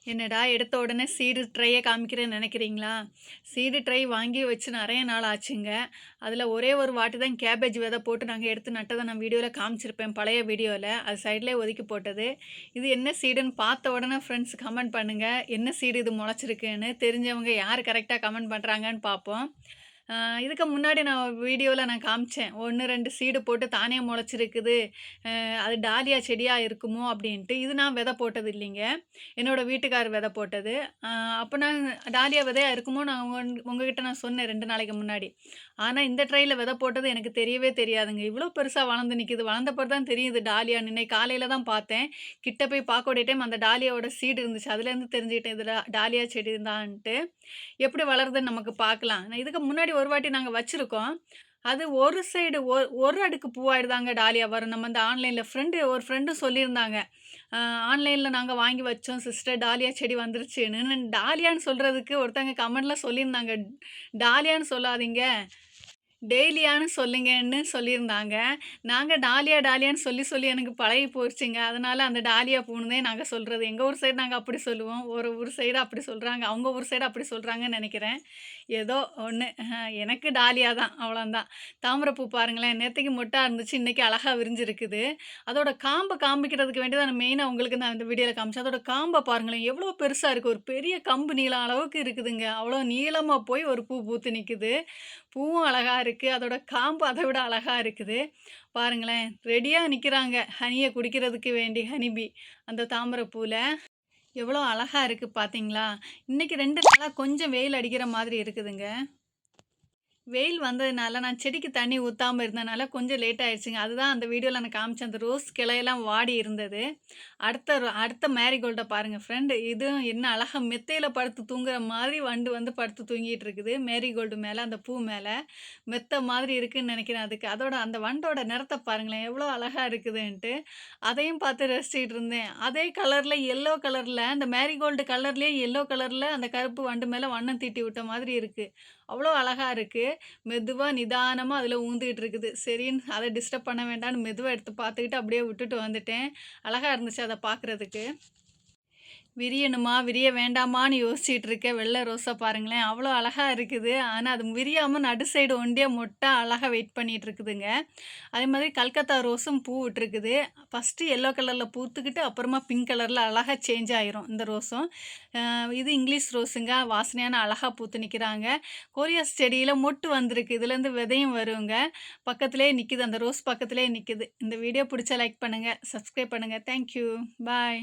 என்னடா எடுத்த உடனே சீடு ட்ரையை காமிக்கிறேன்னு நினைக்கிறீங்களா? சீடு ட்ரை வாங்கி வச்சு நெறைய நாள் ஆச்சுங்க. அதில ஒரே ஒரு வாட்டி தான் கேபேஜ் விதை போட்டு நாங்க எடுத்து நட்டத நான் வீடியோல காமிச்சிருப்பேன், பழைய வீடியோல. அது சைட்லயே ஒதுக்கி போட்டது. இது என்ன சீடுன்னு பார்த்த உடனே ஃப்ரெண்ட்ஸ் கமெண்ட் பண்ணுங்க. என்ன சீடு இது முளைச்சிருக்குன்னு. தெரிஞ்சவங்க யார் கரெக்ட்டா கமெண்ட் பண்றாங்கன்னு பார்ப்போம். அ இதுக்கு முன்னாடி நான் வீடியோல நான் காமிச்சேன். 1, 2 சீடு போட்டு தானே முளைச்சிருக்குது. அது டாலியா செடியா இருக்குமோ அப்படின்ட்டு. இது நான் விதை போட்டது இல்லைங்க. என்னோட வீட்டுக்காரர் விதை போட்டது. அ அப்ப நான் டாலியா விதையா இருக்குமோ நான் உங்ககிட்ட நான் சொன்னேன் 2 நாளைக்கு முன்னாடி. ஆனா இந்த ட்ரைல விதை போட்டது எனக்கு தெரியவே தெரியாதுங்க. இவ்ளோ பெருசா வளர்ந்து நிக்குது. வளர்ந்த பிறகு தான் தெரியுது டாலியான்னு. இன்னைக்கு காலையில தான் பார்த்தேன். கிட்ட போய் பார்க்கக்கூடிய டைம் அந்த டாலியாவோட சீடு இருந்துச்சு. அதுலேருந்து தெரிஞ்சுக்கிட்டேன் இது டாலியா செடி தான்ட்டு. எப்படி வளருதுன்னு நமக்கு பார்க்கலாம். இதுக்கு முன்னாடி ஒரு வாட்டி நாங்க வச்சிருக்கோம். அது ஒரு சைடு ஒரு அடுக்கு பூவாயிடுதாங்க டாலியா வரும். நம்ம இந்த ஆன்லைன்ல ஒரு ஃப்ரெண்டு சொல்லியிருந்தாங்க. அ ஆன்லைன்ல நாங்க வாங்கி வச்சோம் சிஸ்டர் டாலியா செடி வந்துருச்சுன்னு. டாலியான்னு சொல்றதுக்கு ஒருத்தங்க கமெண்ட்ல சொல்லியிருந்தாங்க. டாலியான்னு சொல்லாதீங்க. டெய்லியான்னு சொல்லுங்கன்னு சொல்லியிருந்தாங்க. நாங்க டாலியா, டாலியான்னு சொல்லி, சொல்லி எனக்கு பழகி போயிருச்சுங்க. அதனால அந்த டாலியா பூன்னு தான் நாங்க சொல்றது. எங்க ஊர் சைடு நாங்க அப்படி சொல்லுவோம். ஒரு ஊர் சைடு அப்படி சொல்றாங்க. அவங்க ஊர் சைடு அப்படி சொல்றாங்கன்னு நெனைக்கிறேன். ஏதோ ஒண்ணு. எனக்கு டாலியா தான். அவ்வளோதான். தாமரைப்பூ பாருங்களேன், நேத்தைக்கு மொட்டா இருந்துச்சு. இன்னைக்கு அழகா விரிஞ்சிருக்குது. அதோட காம்ப காமிக்கிறதுக்கு வேண்டி தான் நான் மெயினா உங்களுக்கு நான் இந்த வீடியோல காமிச்சேன். அதோட காம்ப பாருங்களேன், எவ்வளோ பெருசா இருக்கு. ஒரு பெரிய கம்பு நீளம் அளவுக்கு இருக்குதுங்க. அவ்வளோ நீளமா போய் ஒரு பூ பூத்து நிக்குது. பூவும் அழகா இருக்கு. அதோட காம்பு அத விட அழகா இருக்குது. பாருங்களேன், ரெடியா நிக்கிறாங்க. ஹனிய குடிக்கிறதுக்கு வேண்டி ஹனி அந்த தாமரை பூல. எவ்வளோ அழகா இருக்கு பார்த்தீங்களா? இன்னைக்கு 2 நாளா கொஞ்சம் வெயில் அடிக்கிற மாதிரி இருக்குதுங்க. வெயில் வந்ததுனால நான் செடிக்கு தண்ணி ஊத்தாம இருந்தனால கொஞ்சம் லேட் ஆயிடுச்சுங்க. அதுதான் அந்த வீடியோல நான் காமிச்சேன். அந்த ரோஸ் கிளையெல்லாம் வாடி இருந்தது. அடுத்த மேரிகோல்ட பாருங்க ஃப்ரெண்ட். இதுவும் என்ன அழகா மெத்தையில படுத்து தூங்குற மாதிரி வண்டு வந்து படுத்து தூங்கிட்டு இருக்குது. மேரிகோல்டு மேல, அந்த பூ மேல. மெத்த மாதிரி இருக்குன்னு நெனைக்கிறேன் அதுக்கு. அந்த வண்டோட நிறத்த பாருங்களேன், எவ்வளோ அழகா இருக்குதுன்ட்டு. அதையும் பார்த்து ரசிச்சுட்டு இருந்தேன். அதே கலர்ல எல்லோ கலர்ல அந்த மேரிகோல்டு கலர்லயே எல்லோ கலர்ல அந்த கருப்பு வண்டு மேல வண்ணம் தீட்டி விட்ட மாதிரி இருக்கு. அவ்வளோ அழகா இருக்கு. மெதுவா நிதானமா அதில ஊந்துகிட்டு இருக்குது. சரின்னு அத டிஸ்டர்ப் பண்ண வேண்டான்னு மெதுவா எடுத்து பார்த்துக்கிட்டு அப்படியே விட்டுட்டு வந்துட்டேன். அழகா இருந்துச்சு அத பார்க்குறதுக்கு. விரியணுமா? விரிய வேண்டாமான்னு யோசிச்சுட்டு இருக்கேன். வெள்ள ரோஸ பாருங்களேன்! அவ்வளோ அழகா இருக்குது. ஆனா, அது விரியாம நடு சைடு ஒண்டியா மொட்டா அழகா வெயிட் பண்ணிட்டு இருக்குதுங்க. அதே மாதிரி கல்கத்தா ரோஸும் பூ விட்டுருக்குது. ஃபர்ஸ்ட்டு எல்லோ கலர்ல பூத்துக்கிட்டு, அப்புறமா பிங்க் கலர்ல அழகா சேஞ்ச் ஆயிரும் இந்த ரோஸும். இது இங்கிலீஷ் ரோஸுங்க. வாசனையான அழகா பூத்து நிக்கிறாங்க. கோரியாஸ் செடியில மொட்டு வந்திருக்கு. இதுலேருந்து விதையும் வருங்க. பக்கத்திலேயே நிக்குது. அந்த ரோஸ் பக்கத்திலேயே நிக்குது. இந்த வீடியோ புடிச்சா லைக் பண்ணுங்க. சப்ஸ்கிரைப் பண்ணுங்க. Thank you. பாய்.